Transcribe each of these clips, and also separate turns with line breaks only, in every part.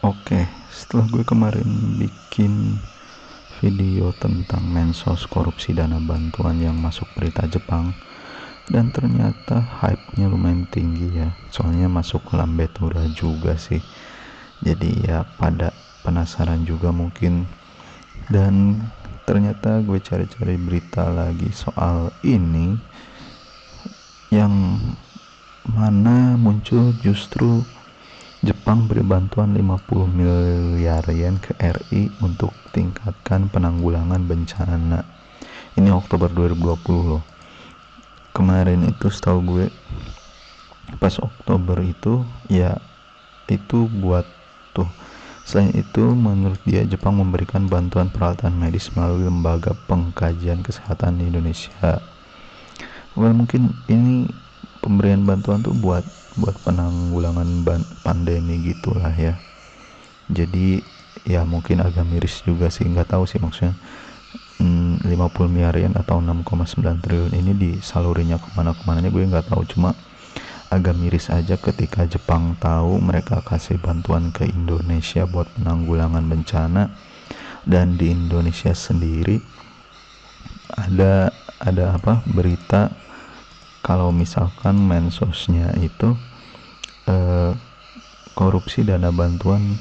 Oke, setelah gue kemarin bikin video tentang mensos korupsi dana bantuan yang masuk berita Jepang, dan ternyata hype-nya lumayan tinggi ya, soalnya masuk ke lambe tura juga sih. Jadi ya pada penasaran juga mungkin, dan ternyata gue cari-cari berita lagi soal ini, yang mana muncul justru Jepang beri bantuan 50 miliar yen ke RI untuk tingkatkan penanggulangan bencana. Ini Oktober 2020 loh. Kemarin itu setahu gue pas Oktober itu ya itu buat tuh. Selain itu menurut dia Jepang memberikan bantuan peralatan medis melalui lembaga pengkajian kesehatan di Indonesia. Well, mungkin ini pemberian bantuan tuh buat penanggulangan pandemi gitulah ya. Jadi ya mungkin agak miris juga sih, nggak tahu sih maksudnya 50 miliar yen atau 6,9 triliun ini disalurinya kemana-kemananya gue nggak tahu, cuma agak miris aja ketika Jepang tahu mereka kasih bantuan ke Indonesia buat penanggulangan bencana, dan di Indonesia sendiri ada berita kalau misalkan mensosnya itu eh, korupsi dana bantuan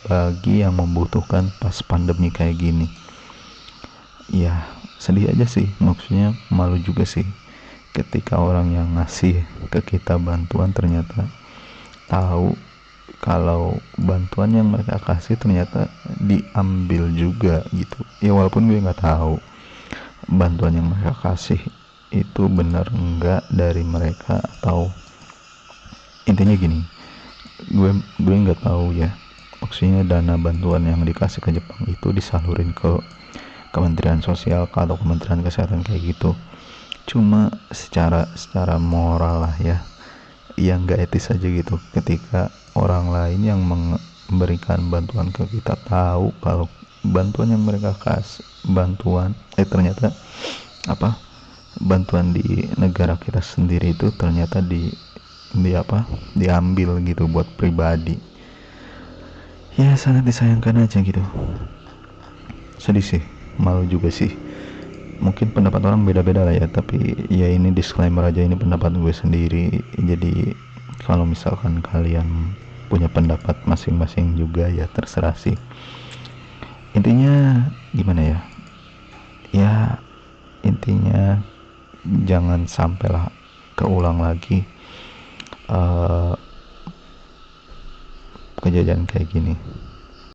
bagi yang membutuhkan pas pandemi kayak gini. Ya sedih aja sih, maksudnya malu juga sih ketika orang yang ngasih ke kita bantuan ternyata tahu kalau bantuan yang mereka kasih ternyata diambil juga gitu ya, walaupun gue nggak tahu bantuan yang mereka kasih itu benar enggak dari mereka, atau intinya gini, gue nggak tahu ya, maksudnya dana bantuan yang dikasih ke Jepang itu disalurin ke Kementerian Sosial atau Kementerian Kesehatan kayak gitu. Cuma secara moral lah ya, yang nggak etis aja gitu ketika orang lain yang memberikan bantuan ke kita tahu kalau bantuan yang mereka kasih ternyata apa bantuan di negara kita sendiri itu ternyata diambil gitu buat pribadi. Ya sangat disayangkan aja gitu, sedih sih, malu juga sih. Mungkin pendapat orang beda-beda lah ya, tapi ya ini disclaimer aja, ini pendapat gue sendiri. Jadi kalau misalkan kalian punya pendapat masing-masing juga ya terserah sih. Intinya gimana ya, ya intinya jangan sampailah keulang lagi uh, kejadian kayak gini.